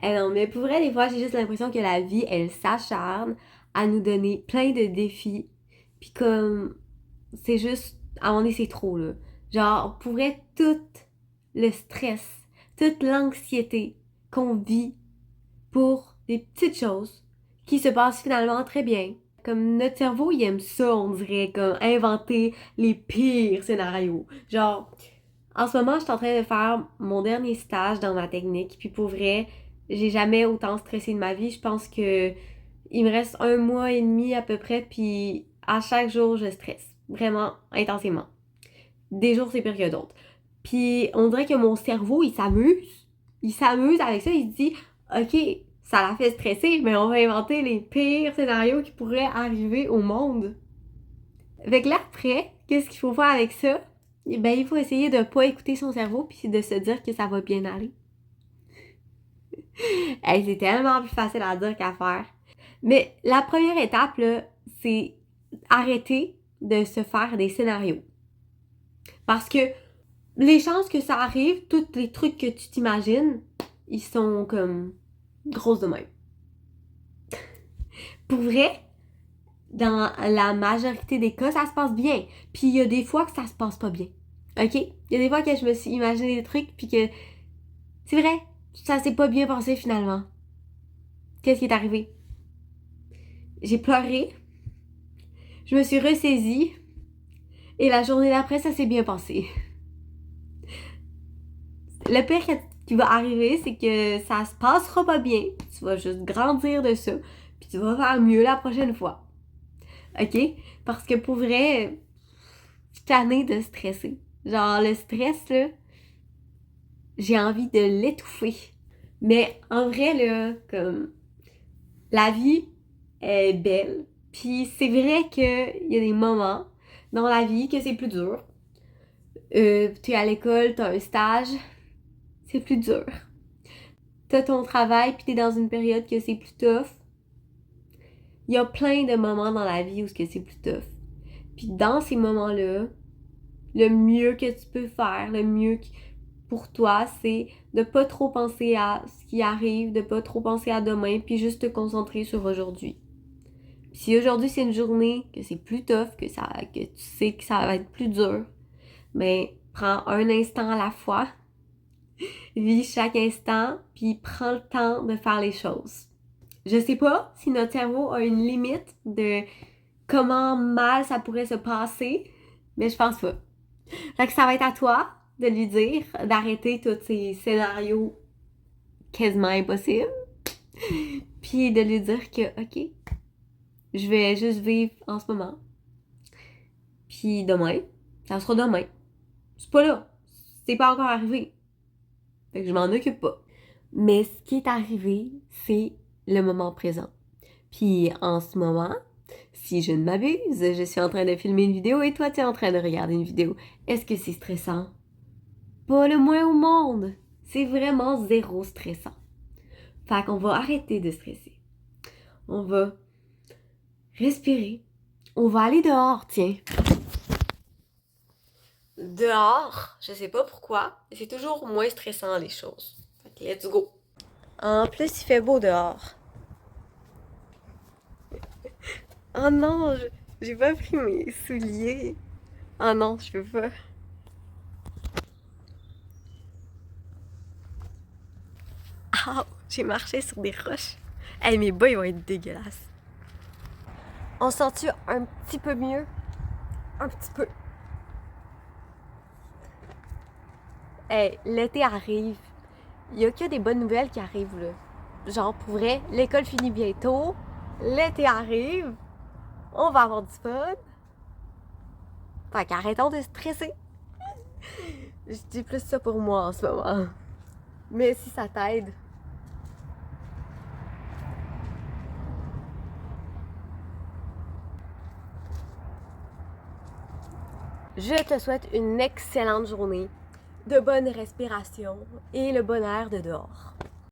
Eh non, mais pour vrai, des fois, j'ai juste l'impression que la vie, elle s'acharne à nous donner plein de défis. Puis comme, c'est juste, à un moment donné, c'est trop, là. Genre, pour vrai, tout le stress, toute l'anxiété qu'on vit pour des petites choses qui se passent finalement très bien. Comme notre cerveau, il aime ça, on dirait, comme inventer les pires scénarios. Genre, en ce moment, je suis en train de faire mon dernier stage dans ma technique, puis pour vrai, j'ai jamais autant stressé de ma vie. Je pense que il me reste 1 mois et demi à peu près, puis à chaque jour, je stresse. Vraiment intensément. Des jours, c'est pire que d'autres. Puis on dirait que mon cerveau, il s'amuse. Il s'amuse avec ça. Il se dit, OK, ça la fait stresser, mais on va inventer les pires scénarios qui pourraient arriver au monde. Fait que là, après, qu'est-ce qu'il faut faire avec ça? Eh ben, il faut essayer de pas écouter son cerveau puis de se dire que ça va bien aller. Hey, c'est tellement plus facile à dire qu'à faire. Mais la première étape, là, c'est arrêter de se faire des scénarios. Parce que les chances que ça arrive, tous les trucs que tu t'imagines, ils sont comme grosses de même. Pour vrai, dans la majorité des cas, ça se passe bien. Puis il y a des fois que ça se passe pas bien. OK? Il y a des fois que je me suis imaginé des trucs puis que c'est vrai, ça s'est pas bien passé finalement. Qu'est-ce qui est arrivé? J'ai pleuré, je me suis ressaisie et la journée d'après, ça s'est bien passé. Le pire qui va arriver, c'est que ça se passera pas bien. Tu vas juste grandir de ça, puis tu vas faire mieux la prochaine fois. OK? Parce que pour vrai, je suis tannée de stresser. Genre, le stress, là, j'ai envie de l'étouffer. Mais en vrai, là, comme, la vie est belle. Puis c'est vrai qu'il y a des moments dans la vie que c'est plus dur. T'es à l'école, t'as un stage, c'est plus dur. T'as ton travail, puis t'es dans une période que c'est plus tough. Il y a plein de moments dans la vie où c'est plus tough. Puis dans ces moments-là, le mieux que tu peux faire, le mieux pour toi, c'est de pas trop penser à ce qui arrive, de pas trop penser à demain, puis juste te concentrer sur aujourd'hui. Puis si aujourd'hui c'est une journée que c'est plus tough, que tu sais que ça va être plus dur, ben prends un instant à la fois, vis chaque instant, puis prends le temps de faire les choses. Je sais pas si notre cerveau a une limite de comment mal ça pourrait se passer, mais je pense pas. Fait que ça va être à toi de lui dire d'arrêter tous ces scénarios quasiment impossibles, puis de lui dire que, OK, je vais juste vivre en ce moment, puis demain, ça sera demain. C'est pas là. C'est pas encore arrivé. Fait que je m'en occupe pas. Mais ce qui est arrivé, c'est le moment présent. Puis en ce moment, si je ne m'abuse, je suis en train de filmer une vidéo et toi tu es en train de regarder une vidéo. Est-ce que c'est stressant? Pas le moins au monde. C'est vraiment zéro stressant. Fait qu'on va arrêter de stresser. On va respirer. On va aller dehors, tiens. Dehors, je sais pas pourquoi, c'est toujours moins stressant les choses. Fait que let's go. En plus, il fait beau dehors. Oh non, j'ai pas pris mes souliers. Oh non, je peux pas. Ah, j'ai marché sur des roches. Hey, mes bas, ils vont être dégueulasses. On se sent-tu un petit peu mieux? Un petit peu. Hey, l'été arrive. Il y a que des bonnes nouvelles qui arrivent, là. Genre, pour vrai, l'école finit bientôt. L'été arrive. On va avoir du fun. Fait qu'arrêtons de stresser. Je dis plus ça pour moi en ce moment. Mais si ça t'aide. Je te souhaite une excellente journée, de bonne respiration et le bonheur de dehors.